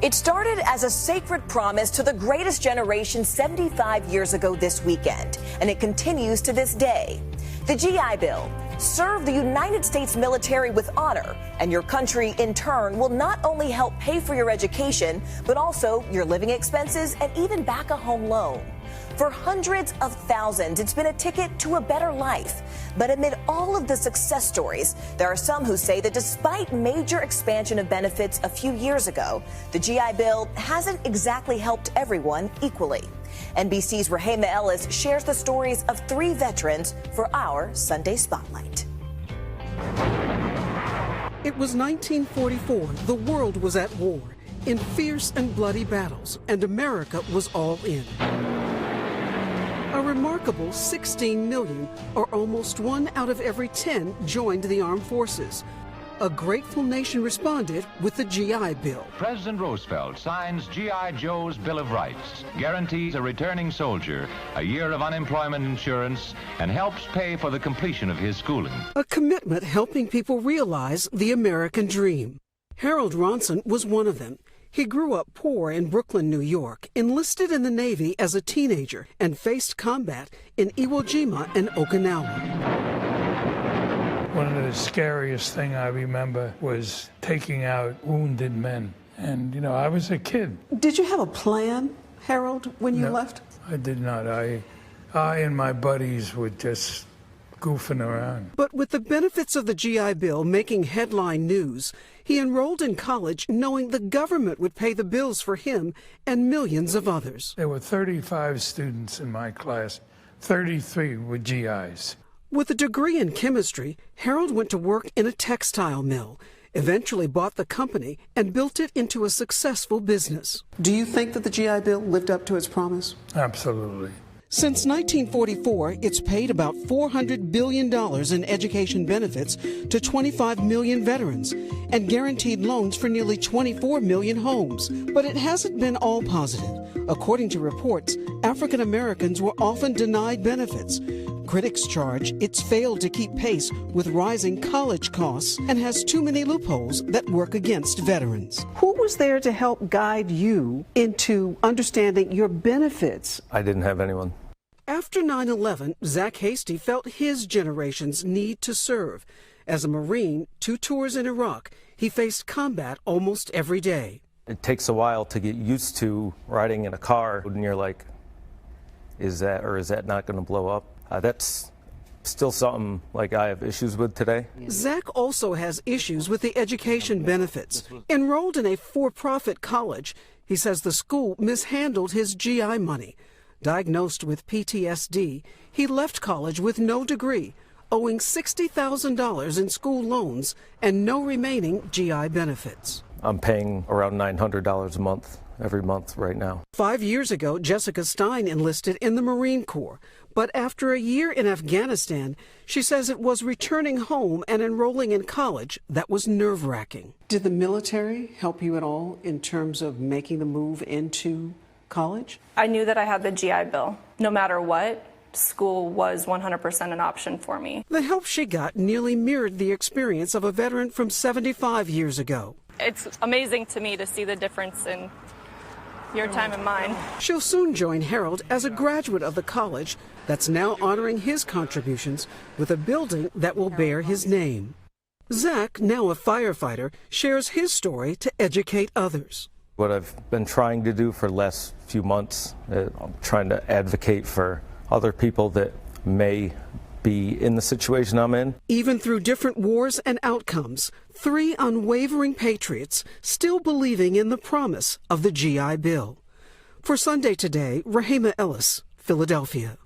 It started as a sacred promise to the greatest generation 75 years ago this weekend, and it continues to this day. The GI Bill. Serve the United States military with honor, and your country, in turn, will not only help pay for your education, but also your living expenses and even back a home loan. For hundreds of thousands, it's been a ticket to a better life. But amid all of the success stories, there are some who say that despite major expansion of benefits a few years ago, the GI Bill hasn't exactly helped everyone equally. NBC's Rehema Ellis shares the stories of 3 veterans for our Sunday Spotlight. It was 1944. The world was at war, in fierce and bloody battles, and America was all in. A remarkable 16 million, or almost 1 out of every 10, joined the armed forces. A grateful nation responded with the GI Bill. President Roosevelt signs G.I. Joe's Bill of Rights, guarantees a returning soldier a year of unemployment insurance, and helps pay for the completion of his schooling. A commitment helping people realize the American dream. Harold Ronson was one of them. He grew up poor in Brooklyn, New York, enlisted in the Navy as a teenager, and faced combat in Iwo Jima and Okinawa. One of the scariest things I remember was taking out wounded men. And, you know, I was a kid. Did you have a plan, Harold, when you left? I did not. I and my buddies were just goofing around. But with the benefits of the GI Bill making headline news, he enrolled in college knowing the government would pay the bills for him and millions of others. There were 35 students in my class. 33 were GIs. With a degree in chemistry, Harold went to work in a textile mill, eventually bought the company, and built it into a successful business. Do you think that the GI Bill lived up to its promise? Absolutely. Since 1944, it's paid about $400 billion in education benefits to 25 million veterans and guaranteed loans for nearly 24 million homes. But it hasn't been all positive. According to reports, African Americans were often denied benefits. Critics charge it's failed to keep pace with rising college costs and has too many loopholes that work against veterans. Who was there to help guide you into understanding your benefits? I didn't have anyone. After 9/11, Zach Hasty felt his generation's need to serve. As a Marine, 2 tours in Iraq, he faced combat almost every day. It takes a while to get used to riding in a car, and you're like, is that not going to blow up? That's still something like I have issues with today. Zach also has issues with the education benefits. Enrolled in a for-profit college, he says the school mishandled his GI money. Diagnosed with PTSD, he left college with no degree, owing $60,000 in school loans and no remaining GI benefits. I'm paying around $900 a month every month right now. 5 years ago, Jessica Stein enlisted in the Marine Corps. But after a year in Afghanistan, she says it was returning home and enrolling in college that was nerve-wracking. Did the military help you at all in terms of making the move into college? I knew that I had the GI Bill. No matter what, school was 100% an option for me. The help she got nearly mirrored the experience of a veteran from 75 years ago. It's amazing to me to see the difference in your time and mine. She'll soon join Harold as a graduate of the college that's now honoring his contributions with a building that will bear his name. Zach, now a firefighter, shares his story to educate others. What I've been trying to do for the last few months, I'm trying to advocate for other people that may be in the situation I'm in. Even through different wars and outcomes, 3 unwavering patriots still believing in the promise of the GI Bill. For Sunday Today, Rehema Ellis, Philadelphia.